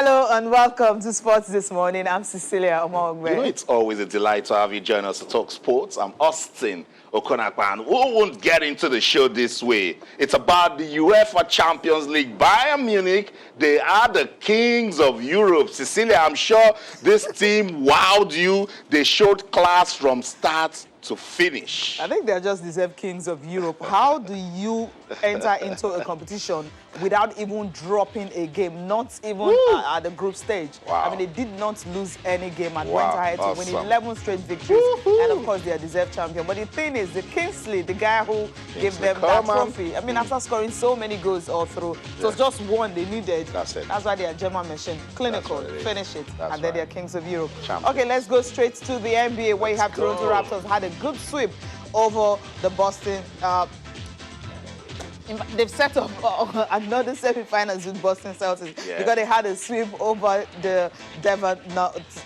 Hello and welcome to Sports This Morning. I'm Cecilia Omogbe. You know, it's always a delight to have you join us to talk sports. I'm Dustin. And who won't get into the show this way? It's about the UEFA Champions League. Bayern Munich, they are the kings of Europe. Cecilia, I'm sure this team wowed you. They showed class from start to finish. I think they're just deserved kings of Europe. How do you enter into a competition without even dropping a game, not even at the group stage? Wow. I mean, they did not lose any game and went ahead to win 11 straight victories. And of course, they are deserved champion. But the thing is, the Kingsley, the guy who gave them that trophy, I mean, after scoring so many goals all through, it was just one they needed. That's it. That's why they are German machine. Clinical, finish it, and then they are kings of Europe. Champions. Okay, let's go straight to the NBA, where you have Toronto Raptors had a good sweep over the Boston. They've set up another semi-finals with Boston Celtics because they had a sweep over the Denver Nuggets.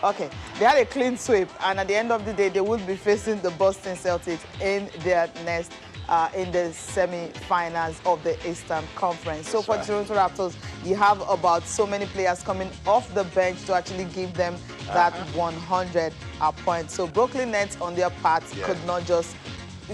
Okay, they had a clean sweep, and at the end of the day, they would be facing the Boston Celtics in their next in the semi-finals of the Eastern Conference. So for Toronto Raptors, you have about so many players coming off the bench to actually give them that 100 points. So Brooklyn Nets, on their part,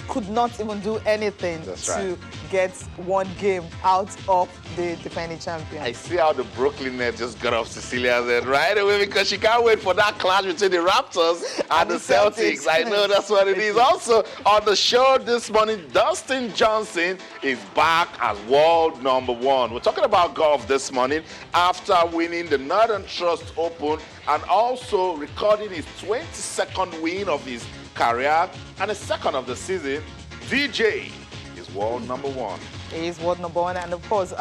could not even do anything to get one game out of the defending champion. I see how the Brooklyn Nets just got off Cecilia's head right away because she can't wait for that clash between the Raptors and the Celtics. I know that's what it is. Also, on the show this morning, Dustin Johnson is back as world #1. We're talking about golf this morning after winning the Northern Trust Open and also recording his 22nd win of his career and the second of the season. DJ is world #1. He is world #1, and of course,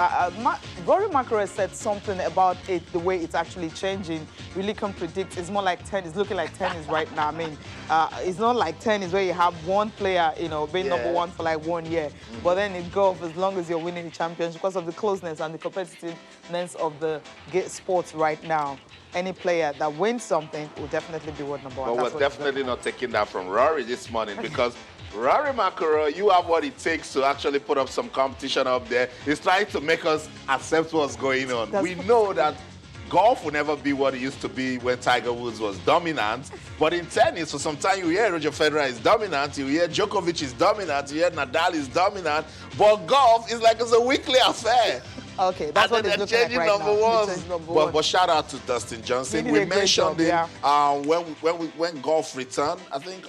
Rory McIlroy said something about it, the way it's actually changing. Really can predict. It's more like tennis. It's looking like tennis right now. I mean, it's not like tennis where you have one player, you know, being #1 for like 1 year. But then in golf, as long as you're winning the championship, because of the closeness and the competitiveness of the sports right now, any player that wins something will definitely be world #1. But we're definitely not taking that from Rory this morning because Rory McIlroy, you have what it takes to actually put up some competition up there. He's trying to make us accept what's going on. We know that golf will never be what it used to be when Tiger Woods was dominant. But in tennis, for some time, you hear Roger Federer is dominant, you hear Djokovic is dominant, you hear Nadal is dominant. But golf is like it's a weekly affair. Okay, that's what it's looking like right now. But shout out to Dustin Johnson. We mentioned him when golf returned. I think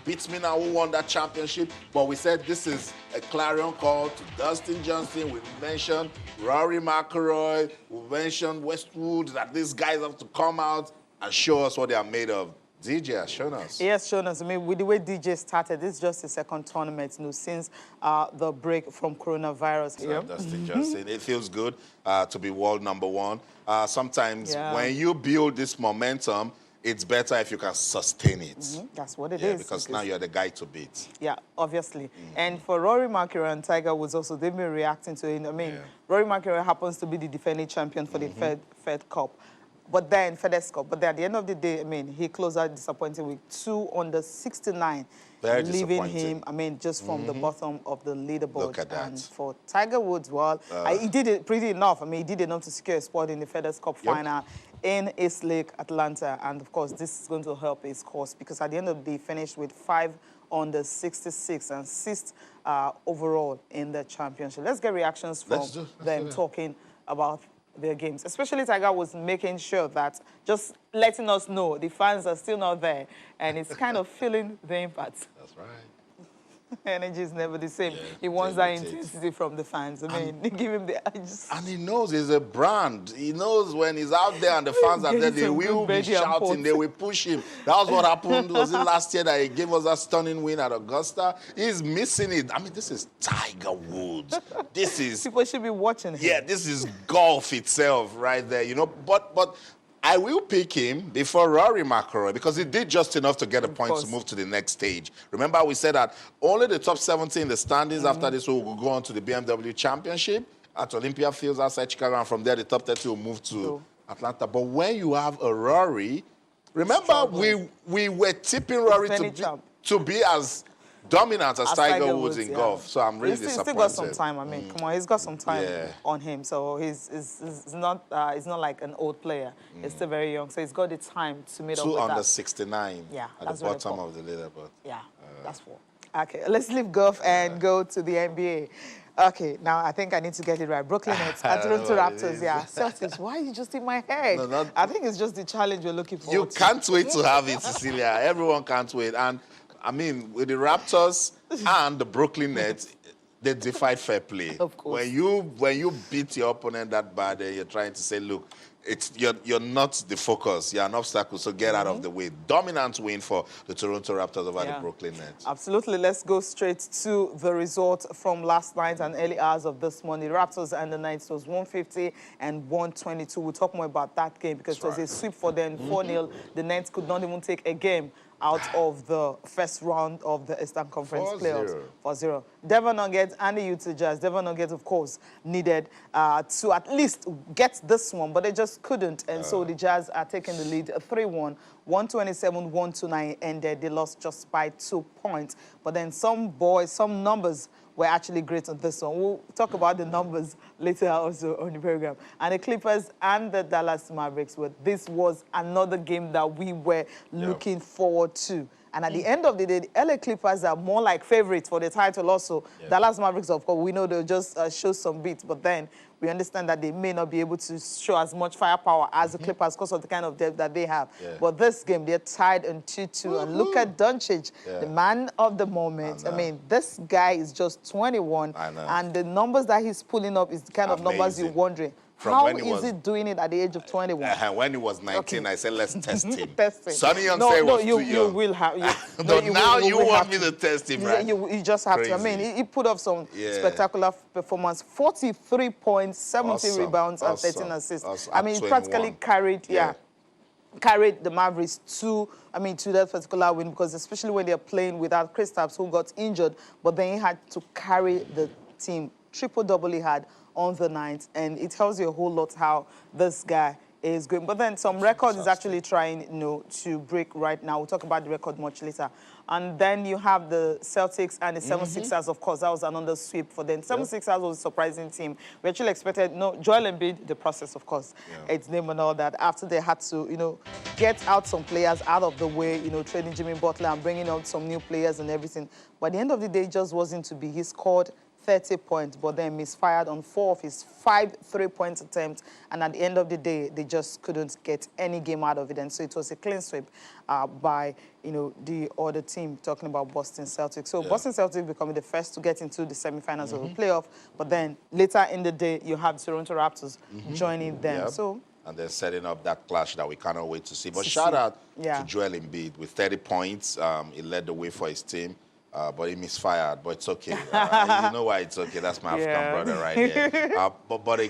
beats me now who won that championship. But we said this is a clarion call to Dustin Johnson. We mentioned Rory McIlroy. We mentioned Westwood, that these guys have to come out and show us what they are made of. DJ has shown us. He has shown us. I mean, with the way DJ started, this is just his second tournament, you know, since the break from coronavirus. So Dustin Johnson, it feels good to be world #1. Sometimes when you build this momentum, it's better if you can sustain it. That's what it is. Because now you're the guy to beat. Yeah, obviously. And for Rory McIlroy and Tiger Woods also, they've been reacting to it. I mean, Rory McIlroy happens to be the defending champion for the Fed Cup. But then, FedEx Cup. But then at the end of the day, I mean, he closed out disappointing with 2 under 69. Very leaving him, I mean, just from the bottom of the leaderboard. Look at that. And for Tiger Woods, well, he did it pretty enough. I mean, he did enough to secure a spot in the FedEx Cup final in East Lake, Atlanta. And, of course, this is going to help his cause because at the end of the day, he finished with 5 under 66 and 6th overall in the championship. Let's get reactions from them talking about their games. Especially Tiger was making sure that, just letting us know the fans are still not there and it's kind of feeling the impact. That's right. Energy is never the same. He wants that intensity from the fans. I mean, they give him the... And he knows he's a brand. He knows when he's out there and the fans are there, they will be shouting, they will push him. That was what happened. Was it last year that he gave us that stunning win at Augusta? He's missing it. I mean, this is Tiger Woods. This is... People should be watching him. Yeah, this is golf itself right there, you know. But I will pick him before Rory McIlroy because he did just enough to get a point to move to the next stage. Remember, we said that only the top 70 in the standings after this will go on to the BMW Championship at Olympia Fields outside Chicago, and from there the top 30 will move to Atlanta. But when you have a Rory, remember we were tipping Rory to be as dominant as Tiger Woods in golf. So I'm really He's disappointed. still got some time. I mean, come on, he's got some time on him. So he's not like an old player. He's still very young. So he's got the time to meet up with that. 2 under 69 at the bottom of the leaderboard. Yeah, that's 4. Okay, let's leave golf and go to the NBA. Okay, now I think I need to get it right. Brooklyn Nets, Toronto Raptors, Celtics, why are you just in my head? No, I think it's just the challenge you're looking for. You can't wait to have it, Cecilia. Everyone can't wait. And, I mean, with the Raptors and the Brooklyn Nets, they defied fair play. Of course. When you beat your opponent that bad, you're trying to say, look, you're not the focus. You're an obstacle, so get out of the way. Dominant win for the Toronto Raptors over the Brooklyn Nets. Absolutely. Let's go straight to the result from last night and early hours of this morning. The Raptors and the Knights was 150 and 122. We'll talk more about that game because it was a sweep for them, 4-0. The Knights could not even take a game out of the first round of the Eastern Conference playoffs. 4-0. Denver Nuggets and the Utah Jazz. Denver Nuggets, of course, needed to at least get this one, but they just couldn't. And so the Jazz are taking the lead 3-1. 127-129 ended. They lost just by 2 points. But then some numbers were actually great on this one. We'll talk about the numbers later also on the program. And the Clippers and the Dallas Mavericks, this was another game that we were looking forward to. And at the end of the day, the LA Clippers are more like favorites for the title also. Dallas Mavericks, of course, we know they'll just show some beats, but then we understand that they may not be able to show as much firepower as the Clippers because of the kind of depth that they have. But this game, they're tied in 2-2. And look at Doncic, the man of the moment. I mean, this guy is just 21. And the numbers that he's pulling up is the kind of numbers you're wondering. How is he doing it at the age of 21? When he was 19, I said, let's test him. Test him. Sonny Young said was too young. You will have. Now you want me to test him, right? You just have to. I mean, he put up some spectacular performance. 43 points, 17 rebounds, and 13 assists. I mean, he practically carried the Mavericks to that particular win, because especially when they're playing without Kristaps, who got injured, but then he had to carry the team. Triple-double he had on the night, and it tells you a whole lot how this guy is going. But then some record is actually trying, to break right now. We'll talk about the record much later. And then you have the Celtics and the 76ers, of course. That was another sweep for them. 76ers was a surprising team. We actually expected, Joel Embiid, the process, of course, its name and all that, after they had to, get out some players out of the way, trading Jimmy Butler and bringing out some new players and everything. But at the end of the day, it just wasn't to be. He scored 30 points, but then misfired on 4 of his 5 3-point attempts. And at the end of the day, they just couldn't get any game out of it. And so it was a clean sweep by, the other team, talking about Boston Celtics. So Boston Celtics becoming the first to get into the semifinals of the playoff. But then later in the day, you have Toronto Raptors joining them. And they're setting up that clash that we cannot wait to see. But shout out to Joel Embiid with 30 points. He led the way for his team. But he misfired, but it's okay. You know why it's okay. That's my African brother right there. But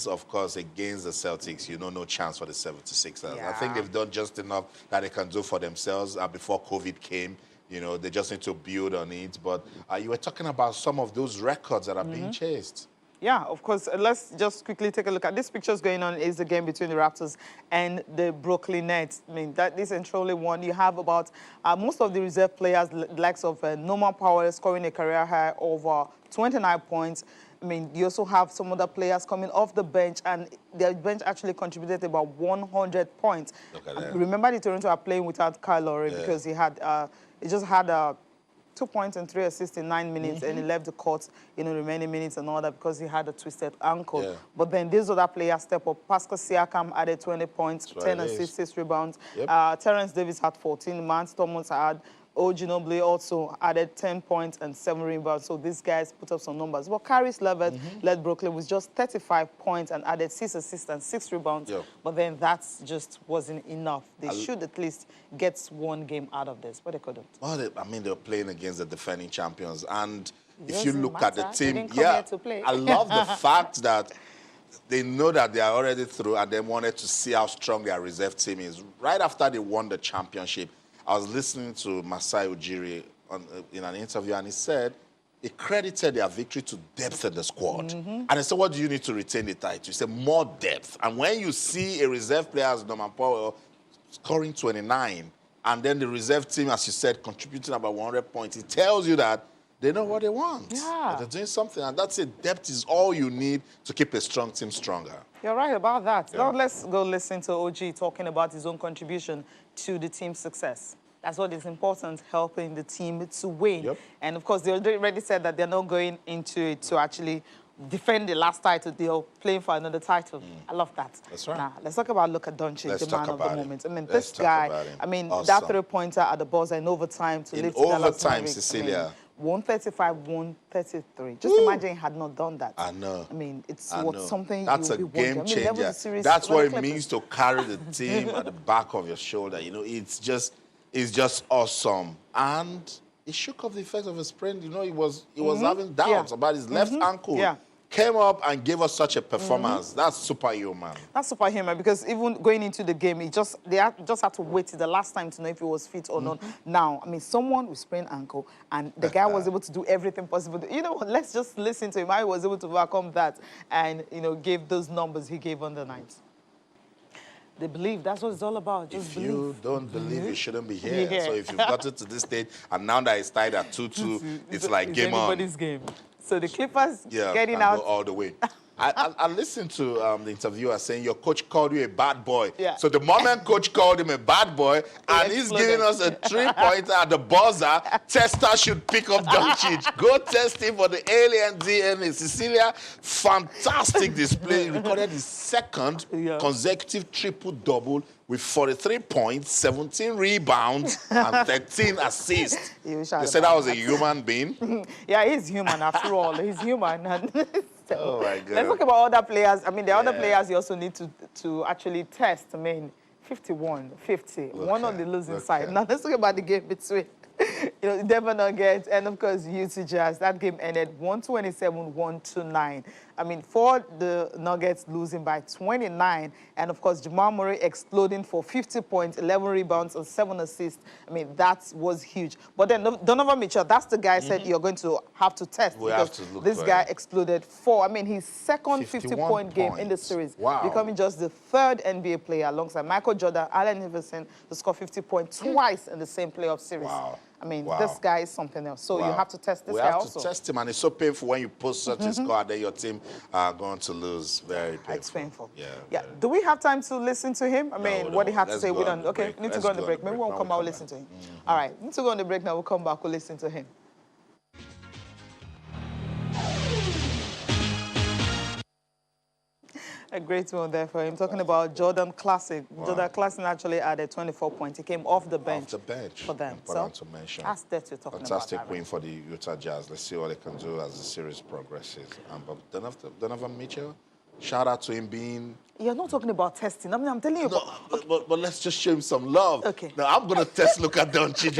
of course, against the Celtics, no chance for the 76ers. I think they've done just enough that they can do for themselves before COVID came. They just need to build on it. But you were talking about some of those records that are being chased. Yeah, of course. Let's just quickly take a look at this pictures going on. Is the game between the Raptors and the Brooklyn Nets. I mean, that is truly one. You have about most of the reserve players, likes of Norman Powell, scoring a career high over 29 points. I mean, you also have some other players coming off the bench, and their bench actually contributed about 100 points. Look at that. Remember, the Toronto are playing without Kyle Lowry because he just had 2 points and 3 assists in 9 minutes, and he left the court in the remaining minutes and all that because he had a twisted ankle. But then these other players step up. Pascal Siakam added 20 points, 10 assists, 6 rebounds. Terrence Davis had 14. Mance Thomas had Ginobili also added 10 points and 7 rebounds. So these guys put up some numbers. But Caris LeVert led Brooklyn with just 35 points and added 6 assists and 6 rebounds. But then that just wasn't enough. They should at least get one game out of this, but they couldn't. Well, they were playing against the defending champions. And if you look at the team, I love the fact that they know that they are already through and they wanted to see how strong their reserve team is. Right after they won the championship, I was listening to Masai Ujiri in an interview, and he said he credited their victory to depth in the squad. And I said, what do you need to retain the title? He said, more depth. And when you see a reserve player as Norman Powell scoring 29 and then the reserve team, as you said, contributing about 100 points. It tells you that they know what they want. Yeah. They're doing something, and that's it. Depth is all you need to keep a strong team stronger. You're right about that. Yeah. Now let's go listen to OG talking about his own contribution to the team's success. That's what is important, helping the team to win. Yep. And of course, they already said that they're not going into it to actually defend the last title. They're playing for another title. I love that. That's right. Now, let's talk about Luka Doncic, the man of the moment. I mean, Let's this talk guy, about him. I mean, Awesome. that three-pointer at the buzzer in overtime to lift the Dallas overtime, Mavericks, Cecilia. I mean, 135, 133. Just imagine he had not done that. I know. I mean, it's I what know. something That's you'll a be wondering. game I mean, level changer. the series That's for what the it Clippers. means to carry the team at the back of your shoulder. You know, it's just awesome. And he shook off the effects of a sprain. You know, he was having doubts about his left ankle. Yeah. Came up and gave us such a performance. That's superhuman. That's superhuman because even going into the game, they just had to wait till the last time to know if he was fit or not. Now, I mean, someone with sprained ankle, and the guy was able to do everything possible. You know what? Let's just listen to him. How he was able to overcome that and, you know, gave those numbers he gave on the night. They believe. That's what it's all about. Just If believe. you don't believe, you shouldn't be here. Yeah. So if you've got it to this stage, and now that it's tied at 2-2, it's like game on. Anybody's game. So the Clippers Yeah, getting and out. go all the way. I listened to the interviewer saying your coach called you a bad boy. Yeah. So the moment coach called him a bad boy, and he's exploded. giving us a 3-pointer at the buzzer, Tester should pick up Doncic. Go test him for the alien DNA. Cecilia, fantastic display. He recorded his second consecutive triple-double with 43 points, 17 rebounds, and 13 assists. They said that was a human being. Yeah, he's human after all. He's human. Oh, my God. Let's talk about other players. I mean, the other players you also need to actually test. I mean, 51, 50, one on the losing side. Now, let's talk about the game between Denver Nuggets and, of course, Utah Jazz. That game ended 127-129. I mean, for the Nuggets losing by 29, and, of course, Jamal Murray exploding for 50 points, 11 rebounds, and 7 assists. I mean, that was huge. But then Donovan Mitchell, that's the guy said you're going to have to test. We have to look this for guy it. exploded 4. I mean, his second 51 50-point game in the points. series, Wow. becoming just the third NBA player alongside Michael Jordan, Allen Iverson to score 50 points twice in the same playoff series. Wow. I mean, Wow. this guy is something else. So you have to test this we guy have also. to test him, and it's so painful when you post such a score and then your team are going to lose. Very painful. It's painful. Yeah. Yeah. Do we have time to listen to him? I mean, what he had to Let's say. go We on don't. the Okay, break. we need to Let's go on the go on break. the Maybe break. we'll come back. We'll listen to him. All right. We need to go on the break now. We'll come back. We'll listen to him. A great one there for him. Talking about Jordan Classic. Jordan Classic actually added 24 points. He came off the bench. Off the bench. For them. Important to mention. That's that we're talking Fantastic about. win for the Utah Jazz. Let's see what they can do as the series progresses. But Donovan Mitchell, shout out to him being... You're not talking about testing. I mean, I'm telling you. No, but let's just show him some love. Okay. Now, I'm going to test Luka Doncic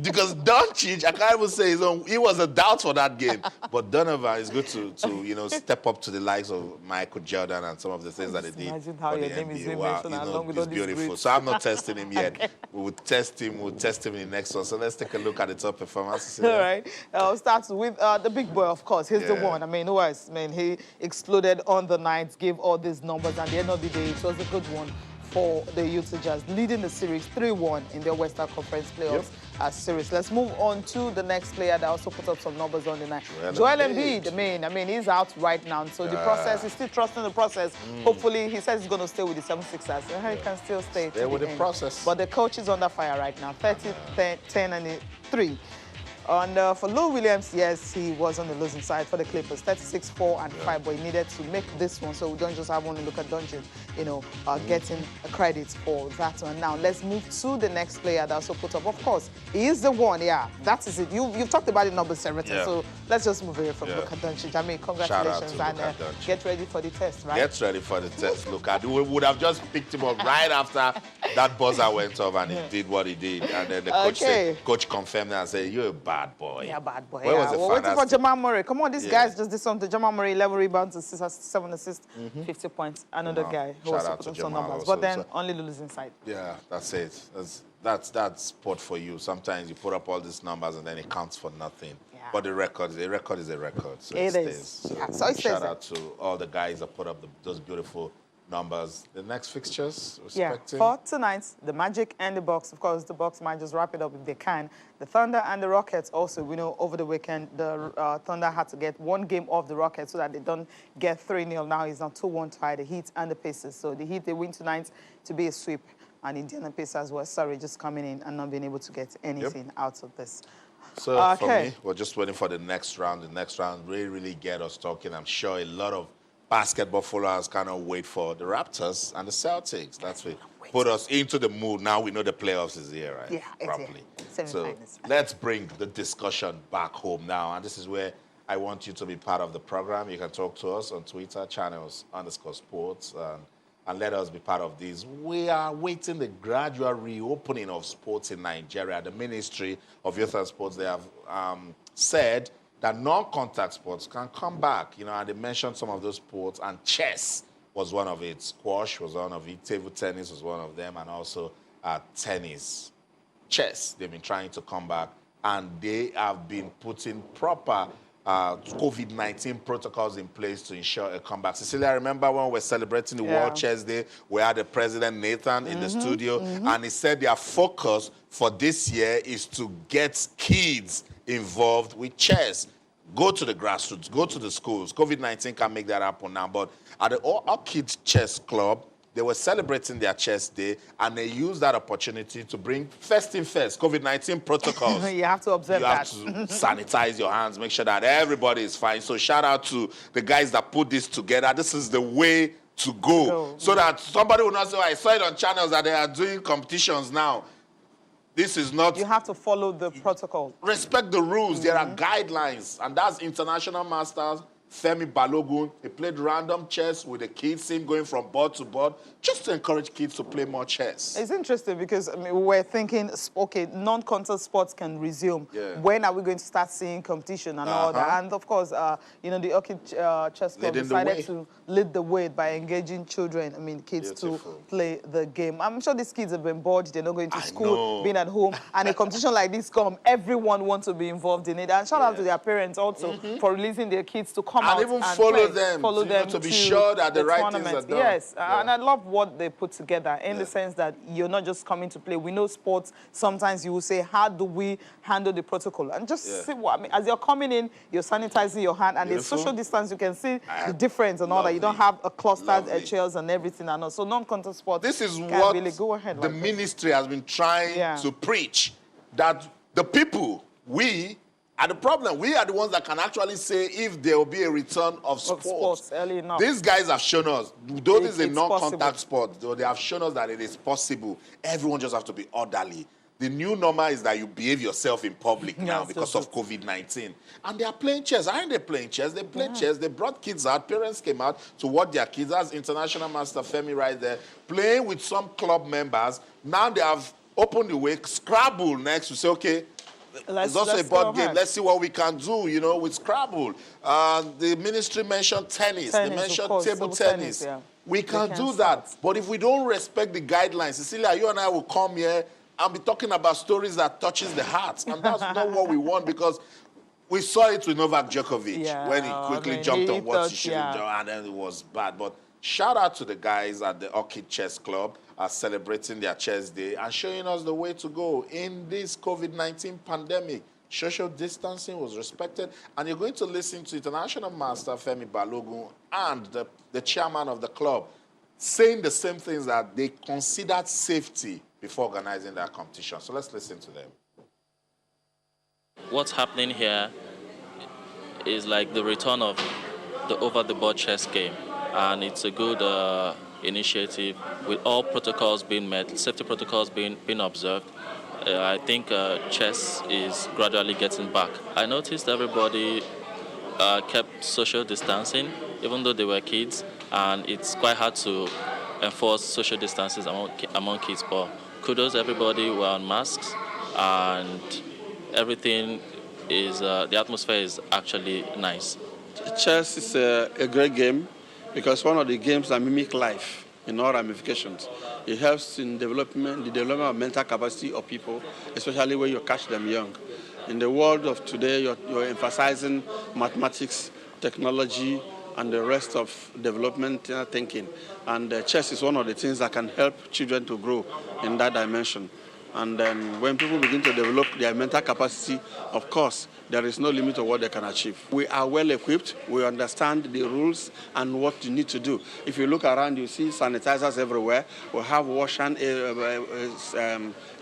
because Doncic, I can't even say his own, he was a doubt for that game. But Donovan is good to step up to the likes of Michael Jordan and some of the things that he did. Imagine how for your the name is NBA. being Wow, mentioned along with all he's these beautiful. greats. So I'm not testing him yet. Okay. We will test him. We'll test him in the next one. So let's take a look at the top performances. All right. I'll start with the big boy, of course. He's the one. I mean, who else? I mean, he exploded on the night, gave all these numbers. At the end of the day, it was a good one for the Utah Jazz, leading the series 3-1 in their Western Conference playoffs series. Let's move on to the next player that also put up some numbers on the night. Joel Embiid, I mean, he's out right now. So the process, he's still trusting the process. Hopefully, he says he's going to stay with the 76ers. He can still stay with the end. process. But the coach is under fire right now, 30, 10, and 3. And for Lou Williams, yes, he was on the losing side for the Clippers, 36, 4, and 5, but he needed to make this one, so we don't just have one to look at Doncic, getting a credit for that one. Now, let's move to the next player that also put up. Of course, he is the one, that is it. You've talked about the numbers, Senator, so let's just move away from Luka Doncic. I mean, congratulations, and get ready for the test, right? Get ready for the test, Luka. We would have just picked him up right after that buzzer went off and he did what he did. And then the coach confirmed and said, you're a bad boy. Yeah, bad boy. Where was the we're waiting for Jamal Murray. Come on, these guys just did something. Jamal Murray, 11 rebounds, 7 assists, 50 points. Another guy who also put up some numbers. But then only the losing side. Yeah, that's it. That's sport for you. Sometimes you put up all these numbers and then it counts for nothing. Yeah. But a record is a record. So it is. So, So it shout out to all the guys that put up those beautiful numbers. The next fixtures, Yeah, respecting? for tonight, the Magic and the Bucks. Of course, the Bucks might just wrap it up if they can. The Thunder and the Rockets also. We know over the weekend, the Thunder had to get one game off the Rockets so that they don't get 3-0. Now it's not 2-1 tie, the Heat and the Pacers. So the Heat, they win tonight to be a sweep. And Indiana Pacers were, sorry, just coming in and not being able to get anything out of this. So for me, we're just waiting for the next round. The next round really get us talking. I'm sure a lot of basketball followers cannot wait for the Raptors and the Celtics. That's what put us into the mood. Now we know the playoffs is here, right? Yeah, it's properly. here. So let's bring the discussion back home now. And this is where I want you to be part of the program. You can talk to us on Twitter, channels_sports, and let us be part of this. We are waiting the gradual reopening of sports in Nigeria. The Ministry of Youth and Sports, they have said that non-contact sports can come back. You know, and they mentioned some of those sports, and chess was one of it. Squash was one of it. Table tennis was one of them, and also tennis. Chess, they've been trying to come back, and they have been putting proper COVID-19 protocols in place to ensure a comeback. Cecilia, I remember when we were celebrating the World Chess Day, we had the President Nathan in the studio, and he said their focus for this year is to get kids involved with chess. Go to the grassroots, go to the schools. COVID-19 can make that happen now, but at the All Kids Chess Club, they were celebrating their chess day, and they used that opportunity to bring first thing first, COVID-19 protocols. You have to observe that. You have to sanitize your hands, make sure that everybody is fine. So shout out to the guys that put this together. This is the way to go. So that somebody will not say, I saw it on channels that they are doing competitions now. This is not... You have to follow the protocol. Respect the rules. There are guidelines. And that's International Masters, Femi Balogun. He played random chess with the kids, him going from board to board, just to encourage kids to play more chess. It's interesting because I mean, we're thinking, okay, non-contact sports can resume. When are we going to start seeing competition and all that? And of course, you know, the Orchid Chess Club decided to lead the way by engaging children, I mean, kids to play the game. I'm sure these kids have been bored. They're not going to school, being at home. And a competition like this everyone wants to be involved in it. And shout out to their parents also for releasing their kids to come out and even and follow play. them to be sure that the right things are done. Yes, and I love what they put together in the sense that you're not just coming to play. We know sports, sometimes you will say, how do we handle the protocol? And just see what, I mean, as you're coming in, you're sanitizing your hand, and the social distance, you can see the difference and all that. You don't have a clustered chairs and everything and all. So non-contact sports this is what really go ahead the ministry has been trying to preach, that the people, we are the problem. We are the ones that can actually say if there will be a return of sports early enough. These guys have shown us, though this is a non-contact sport, though they have shown us that it is possible. Everyone just has to be orderly. The new normal is that you behave yourself in public now because of COVID-19. And they are playing chess. Aren't they playing chess? They play chess. They brought kids out. Parents came out to watch their kids. That's International Master Femi right there, playing with some club members. Now they have opened the way. Scrabble next. We say, okay, it's also a board game. Let's see what we can do, you know, with Scrabble. The ministry mentioned tennis. They mentioned table tennis. We can do that. But if we don't respect the guidelines, Cecilia, you and I will come here and be talking about stories that touches the heart. And that's not what we want, because we saw it with Novak Djokovic when he quickly jumped on what he shouldn't do, and then it was bad. But shout out to the guys at the Orchid Chess Club celebrating their chess day and showing us the way to go in this COVID-19 pandemic. Social distancing was respected, and you're going to listen to International Master Femi Balogun and the chairman of the club saying the same things, that they considered safety before organizing that competition. So let's listen to them. What's happening here is like the return of the over-the-board chess game, and it's a good initiative with all protocols being met, safety protocols being observed. I think chess is gradually getting back. I noticed everybody kept social distancing, even though they were kids, and it's quite hard to enforce social distances among kids, but kudos, everybody were on masks, and everything is, the atmosphere is actually nice. Chess is a great game because one of the games that mimic life in all ramifications. It helps in the development of mental capacity of people, especially when you catch them young. In the world of today, you're emphasizing mathematics, technology, and the rest of development thinking. And chess is one of the things that can help children to grow in that dimension. And then when people begin to develop their mental capacity, of course, there is no limit to what they can achieve. We are well equipped. We understand the rules and what you need to do. If you look around, you see sanitizers everywhere. We have wash hand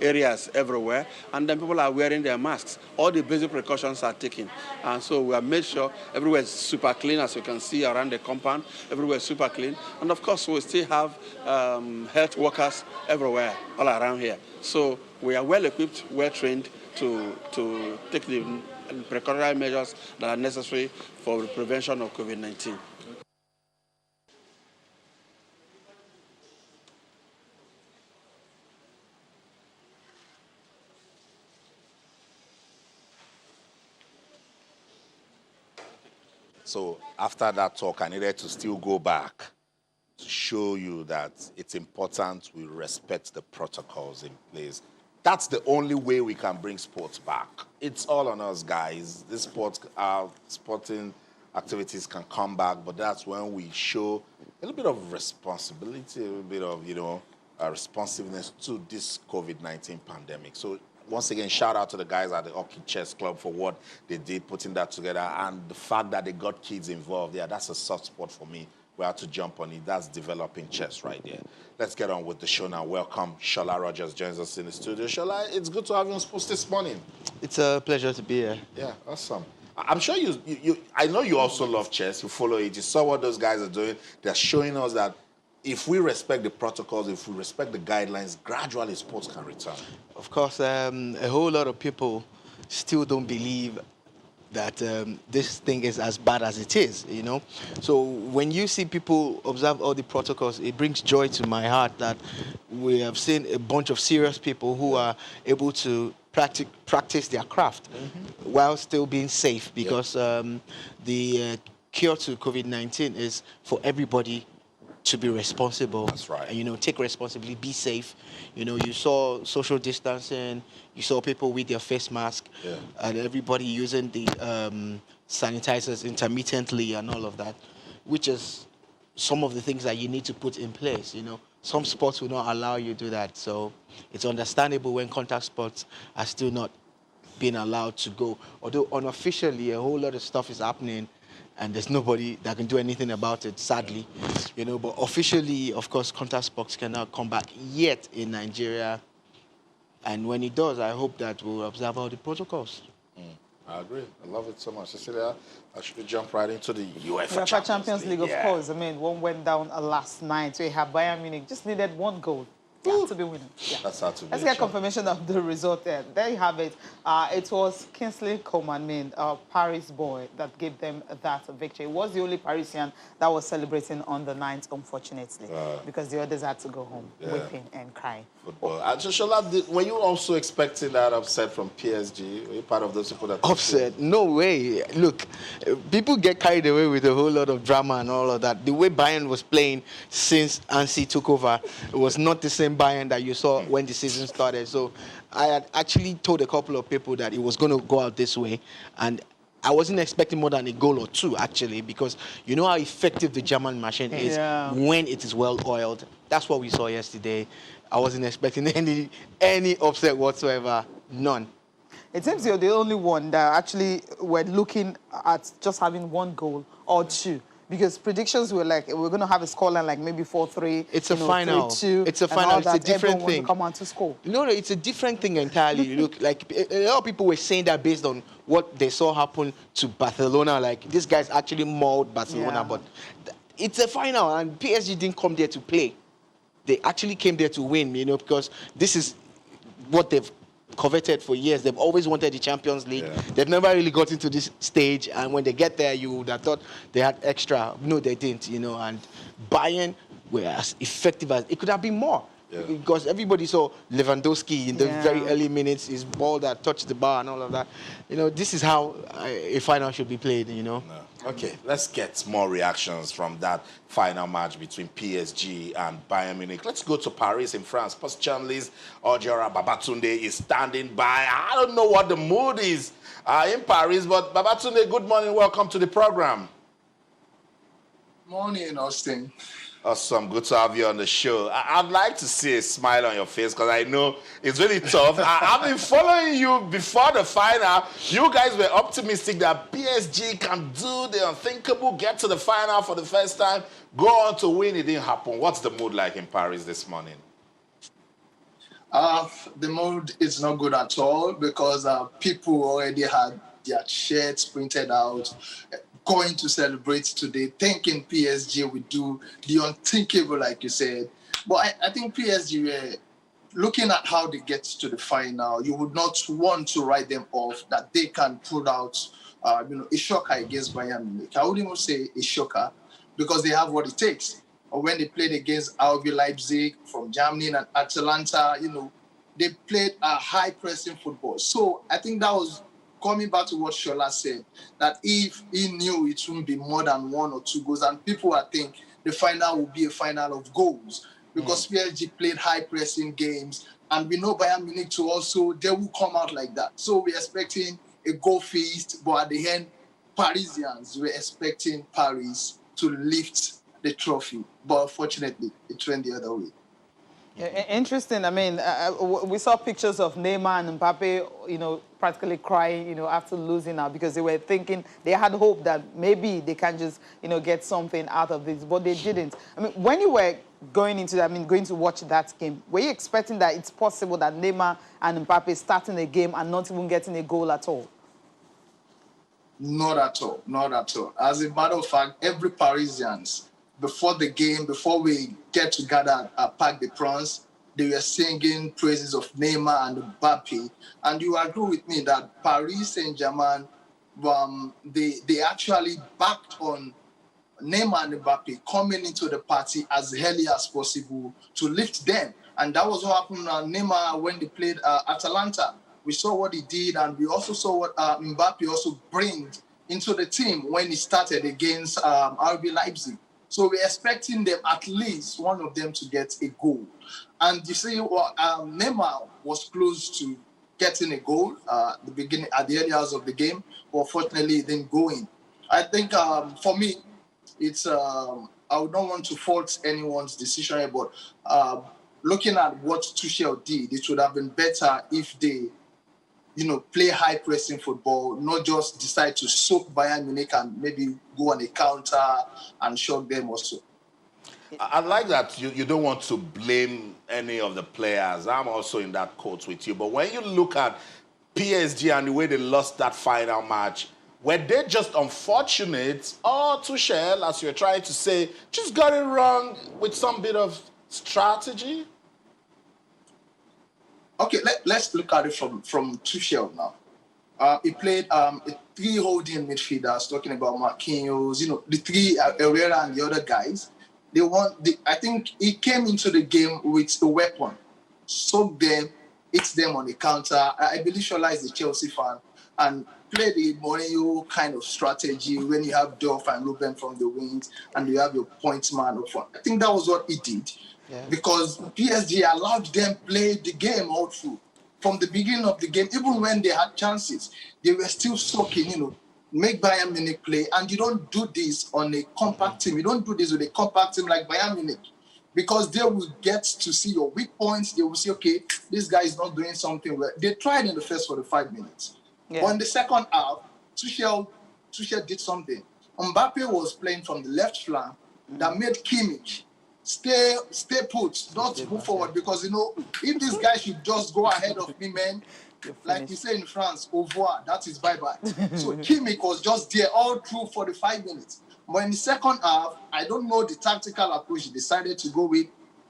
areas everywhere. And then people are wearing their masks. All the basic precautions are taken. And so we have made sure everywhere is super clean, as you can see around the compound. Everywhere is super clean. And of course, we still have health workers everywhere, all around here. So we are well equipped, well trained to take the precautionary measures that are necessary for the prevention of COVID-19. So after that talk, I needed to still go back to show you that it's important we respect the protocols in place. That's the only way we can bring sports back. It's all on us, guys. This sporting activities can come back, but that's when we show a little bit of responsibility, a little bit of, responsiveness to this COVID-19 pandemic. So once again, shout out to the guys at the Hockey Chess Club for what they did, putting that together, and the fact that they got kids involved. Yeah, that's a soft spot for me. We have to jump on it. That's developing chess right there. Let's get on with the show now. Welcome, Shola Rogers joins us in the studio. Shola, it's good to have you on Sports this morning. It's a pleasure to be here. Yeah, awesome. I'm sure I know you also love chess. You follow it. You saw what those guys are doing. They're showing us that if we respect the protocols, if we respect the guidelines, gradually sports can return. Of course, a whole lot of people still don't believe that this thing is as bad as it is, So when you see people observe all the protocols, it brings joy to my heart that we have seen a bunch of serious people who are able to practice their craft while still being safe, because the cure to COVID-19 is for everybody to be responsible. That's right. And, take responsibility, be safe. You saw social distancing, you saw people with their face mask, and everybody using the sanitizers intermittently and all of that, which is some of the things that you need to put in place, Some sports will not allow you to do that. So it's understandable when contact sports are still not being allowed to go. Although unofficially, a whole lot of stuff is happening, and there's nobody that can do anything about it, sadly. But officially, of course, contact sports cannot come back yet in Nigeria. And when it does, I hope that we'll observe all the protocols. I agree. I love it so much. Cecilia, I should jump right into the UEFA Champions League, of course. One went down last night. So you have Bayern Munich just needed one goal. Yeah, to be winning. Yeah. That's how to be. Let's get confirmation of the result there. There you have it. It was Kingsley Coman, a Paris boy, that gave them that victory. It was the only Parisian that was celebrating on the 9th, unfortunately, because the others had to go home weeping and crying. Football. And Shola, were you also expecting that upset from PSG? Were you part of those people that... Upset? No way. Look, people get carried away with a whole lot of drama and all of that. The way Bayern was playing since Ansi took over, it was not the same Bayern that you saw when the season started. So I had actually told a couple of people that it was going to go out this way, and I wasn't expecting more than a goal or two, actually, because you know how effective the German machine is when it is well oiled. That's what we saw yesterday. I wasn't expecting any upset whatsoever. None. It seems you're the only one that actually were looking at just having one goal or two. Because predictions were like, we're going to have a scoreline like maybe 4-3. It's a final. 3-2, it's a final. It's a different thing. To come on to score. No, it's a different thing entirely. Look, like a lot of people were saying that based on what they saw happen to Barcelona. Like, this guy's actually mauled Barcelona. But it's a final, and PSG didn't come there to play. They actually came there to win, because this is what they've coveted for years. They've always wanted the Champions League. They've never really got into this stage, and when they get there, you would have thought they had extra. No, they didn't, and Bayern were as effective as it could have been more. Because everybody saw Lewandowski in the very early minutes, his ball that touched the bar and all of that. This is how a final should be played, No. Okay, let's get more reactions from that final match between PSG and Bayern Munich. Let's go to Paris in France. Post journalist Ojora Babatunde is standing by. I don't know what the mood is in Paris, but Babatunde, good morning. Welcome to the program. morning, Austin. Awesome. Good to have you on the show. I'd like to see a smile on your face because I know it's really tough. I've been following you before the final. You guys were optimistic that PSG can do the unthinkable, get to the final for the first time, go on to win. It didn't happen. What's the mood like in Paris this morning? The mood is not good at all because people already had their shirts printed out, going to celebrate today, thinking PSG would do the unthinkable, like you said. But I think PSG were looking at how they get to the final. You would not want to write them off that they can put out, a shocker against Bayern Munich. I wouldn't even say a shocker because they have what it takes. Or when they played against RB Leipzig from Germany and Atalanta, they played a high-pressing football. So I think that was coming back to what Shola said, that if he knew it wouldn't be more than 1 or 2 goals, and people I think the final will be a final of goals because PSG played high-pressing games, and we know Bayern Munich too also, they will come out like that. So we're expecting a goal feast, but at the end, Parisians were expecting Paris to lift the trophy, but unfortunately, it went the other way. Interesting. I mean, we saw pictures of Neymar and Mbappe, practically crying, after losing now because they were thinking, they had hope that maybe they can just, get something out of this, but they didn't. I mean, when you were going to watch that game, were you expecting that it's possible that Neymar and Mbappe starting a game and not even getting a goal at all? Not at all. Not at all. As a matter of fact, every Parisians, before the game, before we get together at Parc des Princes, they were singing praises of Neymar and Mbappe. And you agree with me that Paris Saint-Germain, they actually backed on Neymar and Mbappe coming into the party as early as possible to lift them. And that was what happened on Neymar when they played Atalanta. We saw what he did, and we also saw what Mbappe also brings into the team when he started against RB Leipzig. So we're expecting them, at least one of them, to get a goal. And you see, Neymar was close to getting a goal at the early hours of the game, but fortunately it didn't go in. I think for me, it's I would not want to fault anyone's decision here, but looking at what Tuchel did, it would have been better if they play high-pressing football, not just decide to soak Bayern Munich and maybe go on a counter and shock them also. I like that you don't want to blame any of the players. I'm also in that court with you. But when you look at PSG and the way they lost that final match, were they just unfortunate, or Tuchel, as you're trying to say, just got it wrong with some bit of strategy? Okay, let's look at it from Tuchel now. He played 3 holding midfielders, talking about Marquinhos, the 3 Herrera and the other guys. I think he came into the game with a weapon, soak them, hit them on the counter. I believe Shola is a Chelsea fan and play the Mourinho kind of strategy when you have Duff and Ruben from the wings and you have your point man up front. I think that was what he did. Yeah. Because PSG allowed them play the game all through. From the beginning of the game, even when they had chances, they were still soaking, make Bayern Munich play. And you don't do this on a compact team. You don't do this with a compact team like Bayern Munich. Because they will get to see your weak points. They will see, okay, this guy is not doing something well. They tried in the first 45 minutes. Yeah. But in the second half, Tuchel did something. Mbappe was playing from the left flank that made Kimmich stay put, not move forward, because if this guy should just go ahead of me, man, like you say in France, au revoir, that is bye-bye. So Kimmich was just there all through 45 minutes. But in the second half, I don't know the tactical approach he decided to go with.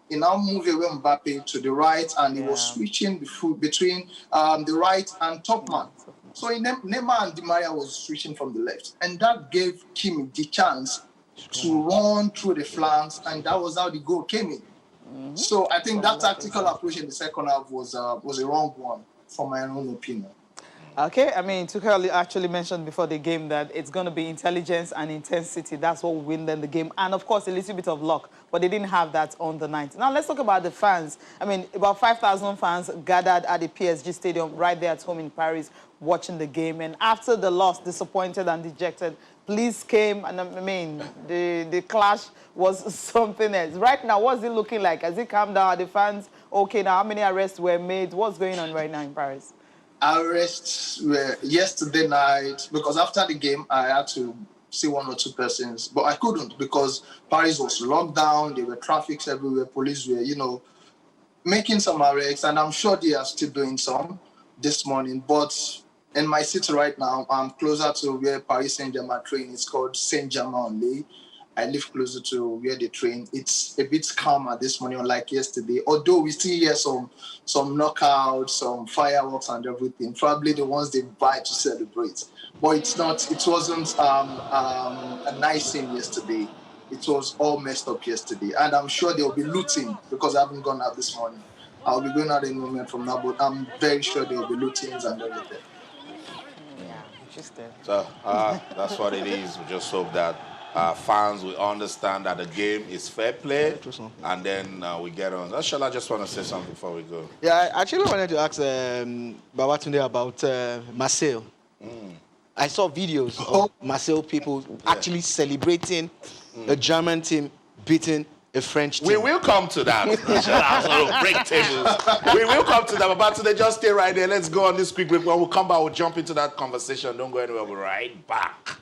He now moved away Mbappe to the right, and he was switching between the right and top man. So Neymar and Di Maria was switching from the left, and that gave Kimmich the chance to run through the flanks, and that was how the goal came in. Mm-hmm. So I think that tactical approach in the second half was a wrong one, for my own opinion. Okay, I mean, Tuchel actually mentioned before the game that it's going to be intelligence and intensity. That's what will win them the game. And, of course, a little bit of luck. But they didn't have that on the night. Now, let's talk about the fans. I mean, about 5,000 fans gathered at the PSG stadium right there at home in Paris watching the game. And after the loss, disappointed and dejected, police came, and I mean, the clash was something else. Right now, what's it looking like? Has it calmed down? Are the fans okay now? How many arrests were made? What's going on right now in Paris? Arrests were yesterday night because after the game, I had to see one or two persons, but I couldn't because Paris was locked down. There were traffics everywhere. Police were, making some arrests, and I'm sure they are still doing some this morning. But in my city right now, I'm closer to where Paris Saint-Germain train. It's called Saint-Germain-en-Laye. I live closer to where they train. It's a bit calmer this morning, unlike yesterday. Although we still hear some knockouts, some fireworks and everything. Probably the ones they buy to celebrate. But it's not. It wasn't a nice scene yesterday. It was all messed up yesterday, and I'm sure they'll be looting because I haven't gone out this morning. I'll be going out in a moment from now, but I'm very sure they'll be lootings and everything. Yeah, interesting. So that's what it is. We just hope that fans will understand that the game is fair play, and then we get on. Shola, I just want to say something before we go. Yeah, I actually wanted to ask Babatunde about Marseille. I saw videos of Marseille people actually celebrating a German team beating a French team. We will come to that. Break tables. We will come to that. But today, just stay right there. Let's go on this quick break. When we come back, we'll jump into that conversation. Don't go anywhere. We'll be right back.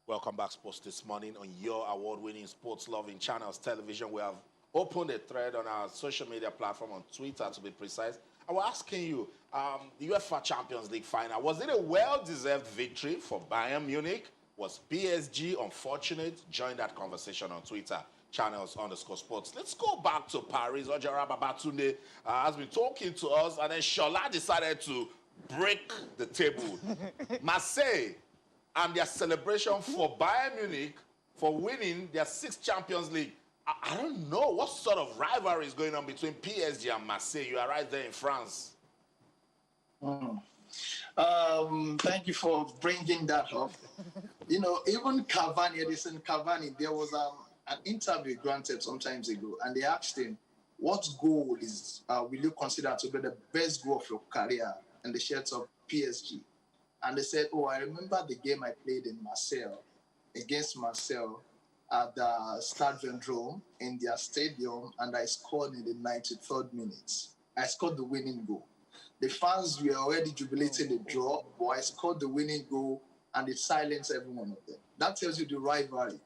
Welcome back, Sports This Morning, on your award-winning sports-loving channels, television. We have opened a thread on our social media platform, on Twitter to be precise. And we're asking you, the UEFA Champions League final, was it a well-deserved victory for Bayern Munich? Was PSG unfortunate? Join that conversation on Twitter, channels_sports. Let's go back to Paris. Ojara Babatunde has been talking to us, and then Shola decided to break the table. Marseille and their celebration for Bayern Munich for winning their 6th Champions League. I don't know what sort of rivalry is going on between PSG and Marseille. You are right there in France. Thank you for bringing that up. Even Cavani, Edison Cavani, there was an interview granted some time ago, and they asked him, what goal will you consider to be the best goal of your career in the shirts of PSG? And they said, I remember the game I played in Marseille, against Marseille, at the Stade Vendôme in their stadium, and I scored in the 93rd minute. I scored the winning goal. The fans were already jubilating the draw, but I scored the winning goal, and it silenced every one of them. That tells you the rivalry,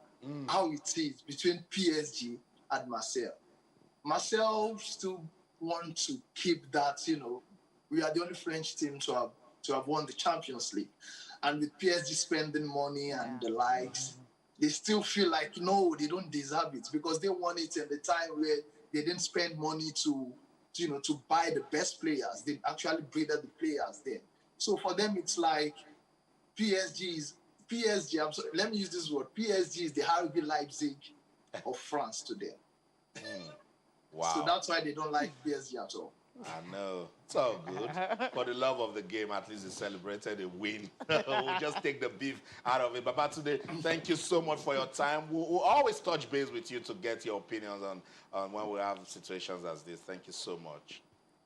how it is between PSG and Marseille. Marseille still want to keep that, we are the only French team to have won the Champions League. And with PSG spending money and the likes, they still feel like, no, they don't deserve it because they won it in the time where they didn't spend money to buy the best players. They actually breeded the players then. So for them, it's like PSG, let me use this word, PSG is the RB Leipzig of France to them. Wow. So that's why they don't like PSG at all. I know. It's all good. For the love of the game, at least they celebrated a win. We'll just take the beef out of it. But today, thank you so much for your time. We'll always touch base with you to get your opinions on when we have situations as this. Thank you so much.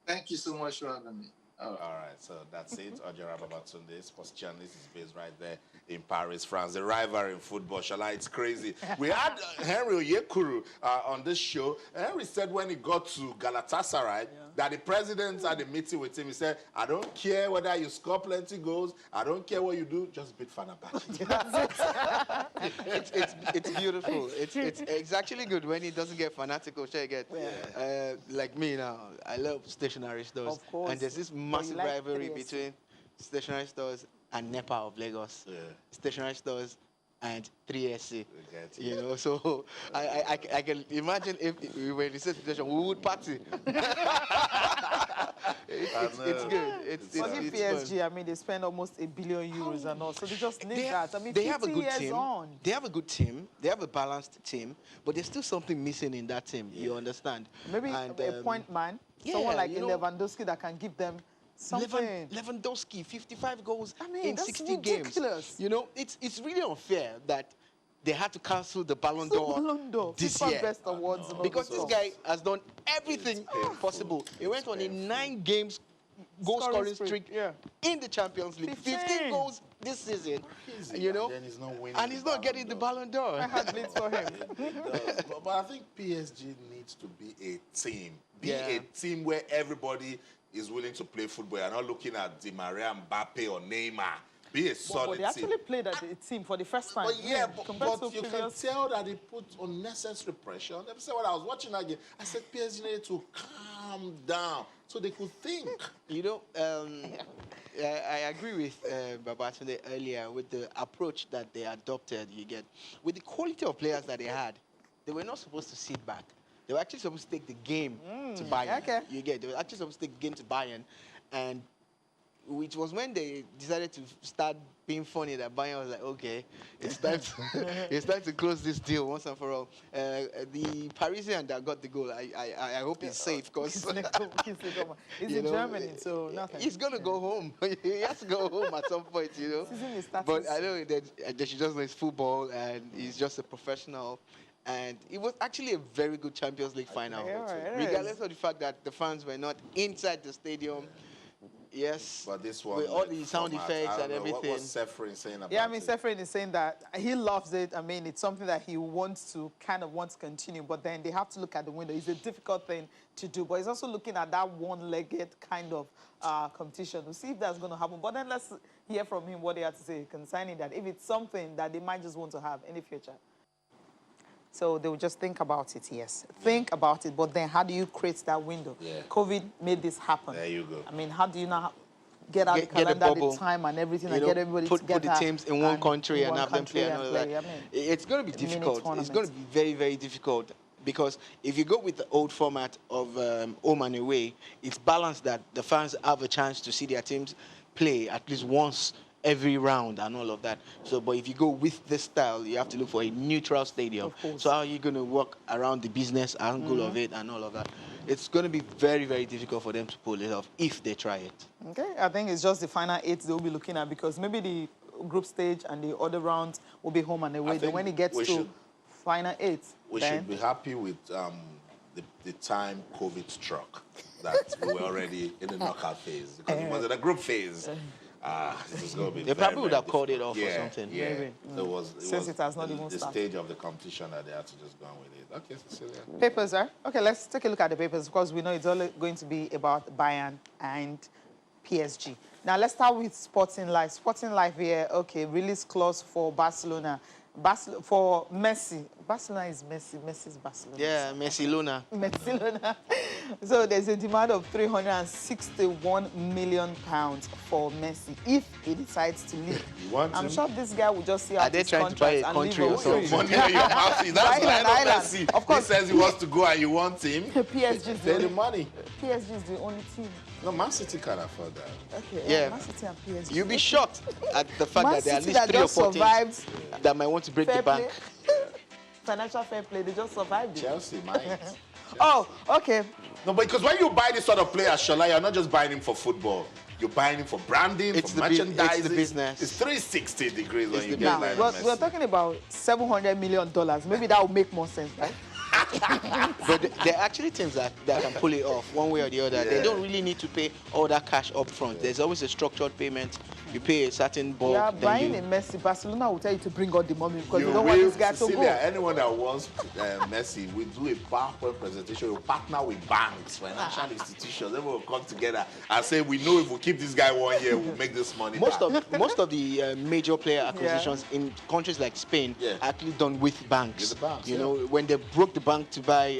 Thank you so much for having me. All right, so that's it. Ojara Babatunde, sports journalist, is based right there in Paris, France. The rivalry in football, Shala, it's crazy. We had Henry Oyekuru on this show. Henry said when he got to Galatasaray that the president had a meeting with him. He said, I don't care whether you score plenty goals. I don't care what you do. Just beat Fenerbahce. It's beautiful. It's actually good when he doesn't get fanatical. Like me now, I love stationary stores. Of course. And there's this massive rivalry between stationary stores and NEPA of Lagos. Yeah. Stationary stores and 3SC. So I can imagine if we were in the same situation, we would party. It's good. It's PSG, fun. I mean, they spend almost €1 billion and all, so they just need that. I mean, they have a good 50 years team. on. They have a good team. They have a balanced team, but there's still something missing in that team. You understand? Maybe a point man, someone like Lewandowski that can give them something. Lewandowski, 55 goals in that's 60 ridiculous. games. It's really unfair that they had to cancel the Ballon d'Or this year. Best awards Because this guy has done everything possible. He went on a 9 games goal-scoring streak Yeah. in the Champions League. 15 goals this season, you know, Then he's not winning. and he's not getting the Ballon d'Or. My heart bleeds for him. It does. But I think PSG needs to be a team. Be Yeah. a team where everybody is willing to play football. You're not looking at Di Maria, Mbappe, or Neymar. Be a But solid they actually team. played as a team for the first time. But yeah, compared but to you can previous. tell that it put unnecessary pressure on them. So when I was watching that game, I said PSG needed to calm down so they could think. You know, I agree with Babatunde earlier with the approach that they adopted. You get with the quality of players that they had, they were not supposed to sit back. They were actually supposed to take the game to Bayern. okay. You get they were actually supposed to take the game to Bayern, and which was when they decided to start being funny that Bayern was like, okay, it's time to, it's time to close this deal once and for all. The Parisian that got the goal, I hope he's safe because He's in Germany, so nothing. he's gonna go home. He has to go home at some point, you know. Season is starting But I know that she just knows football and he's just a professional. And it was actually a very good Champions League final, Yeah, it regardless is. of the fact that the fans were not inside the stadium. Yes, But this one, with all the sound format, effects I don't and know, everything. What was Sefrin saying about Yeah, I mean, it? Sefrin is saying that he loves it. I mean, it's something that he wants to continue, but then they have to look at the window. It's a difficult thing to do, but he's also looking at that one-legged kind of competition to see if that's going to happen. But then let's hear from him what he had to say concerning that, if it's something that they might just want to have in the future. So they will just think about it, yes. Think about it, but then how do you create that window? Yeah. COVID made this happen. There you go. I mean, how do you now get out the Get a calendar, bubble, the time and everything, you and know, get everybody put together? the teams in one country and in one have them play and country all that. I mean, It's going to be a mini difficult. It's tournament. going to be very, very difficult because if you go with the old format of home and away, it's balanced that the fans have a chance to see their teams play at least once every round and all of that. So, but if you go with this style, you have to look for a neutral stadium. Of course. So how are you going to work around the business angle of it and all of that? It's going to be very, very difficult for them to pull it off if they try it. Okay, I think it's just the final 8 they'll be looking at, because maybe the group stage and the other rounds will be home and away. Then think when it gets we to should- final 8, We then should be happy with the time COVID struck, that we were already in the knockout phase, because it was in a group phase. It was going to be They very, probably would very have called it difficult. off or something. Yeah, Maybe. There was, Since it has not the, even the started. stage of the competition that they had to just go on with it. Okay, Cecilia. papers, right? Okay, let's take a look at the papers, because we know it's all going to be about Bayern and PSG. Now, let's start with Sporting Life. Sporting Life here, okay, release clause for Barcelona. For Messi. Barcelona is Messi. Messi is Barcelona. Yeah, Messi Luna. Barcelona. So there's a demand of £361 million for Messi if he decides to leave. You want I'm him? sure this guy will just see Are out they his trying to buy a contract and country leave or away. something? Money on your mouth. That's Island, why I island. Messi. Of course. He says he wants to go and you want him. PSG is the Pay the only, money. PSG is the only team. No, Man City can't afford that. Okay, Yeah. Man City and PSG. You'll be shocked at the fact Man that there are at City least that 3 or just 4 teams survived that might want to break fair the bank. play. Financial fair play, they just survived it. Chelsea might. Oh, okay. No, because when you buy this sort of player, Shola, you're not just buying him for football. You're buying him for branding, It's for the merchandising. it's the business. It's 360 degrees when It's you the get business. Lionel Now, Messi. we're talking about $700 million. Maybe that would make more sense, right? But there are actually teams that can pull it off one way or the other. They Yeah. don't really need to pay all that cash up front. There's always a structured payment. You pay a certain bulk. Yeah, then buying you- a Messi, Barcelona will tell you to bring all the money because You they don't want will, this guy to Cecilia, go. anyone that wants Messi, we do a PowerPoint presentation. We partner with banks, financial institutions. Everyone will come together and say, we know if we keep this guy 1 year, we'll make this money Most back. most of the major player acquisitions in countries like Spain Yeah. are actually done with banks. With the banks, you yeah. know, when they broke the bank to buy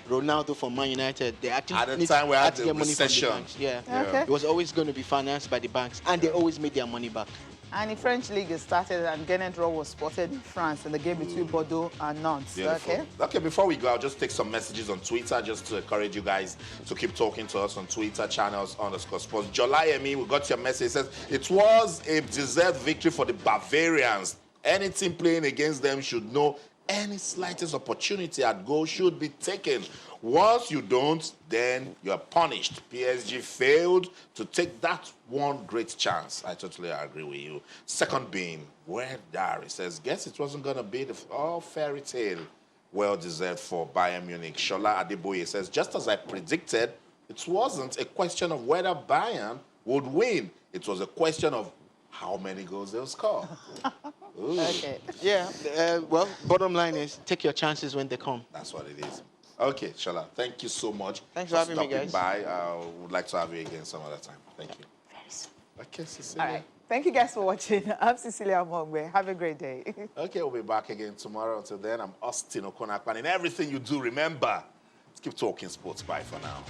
Ronaldo from Man United, they actually At the need- time we had to the get money from recession. the banks. Yeah. Okay. It was always going to be financed by the banks, and they always made their money back. And the French league is started, and Genetro was spotted in France in the game between Bordeaux and Nantes. Beautiful. Okay. Okay, before we go, I'll just take some messages on Twitter just to encourage you guys to keep talking to us on Twitter channels _sports. Jolayemi, we got your message. It says, it was a deserved victory for the Bavarians. Any team playing against them should know any slightest opportunity at goal should be taken. Once you don't, then you're punished. PSG failed to take that one great chance. I totally agree with you. Second being, where Dari says, guess it wasn't going to be the fairy tale. Well deserved for Bayern Munich. Shola Adeboye says, just as I predicted, It wasn't a question of whether Bayern would win. It was a question of how many goals they'll score. Okay. Yeah. Well, bottom line is take your chances when they come. That's what it is. Okay, Shola, thank you so much. Thanks for having me, stopping guys. by. I would like to have you again some other time. Thank you. Okay, Cecilia. All right. Thank you guys for watching. I'm Cecilia Mongwe. Have a great day. Okay, we'll be back again tomorrow. Until then, I'm Austin Okonakpan. In everything you do, remember, let's keep talking sports. Bye for now.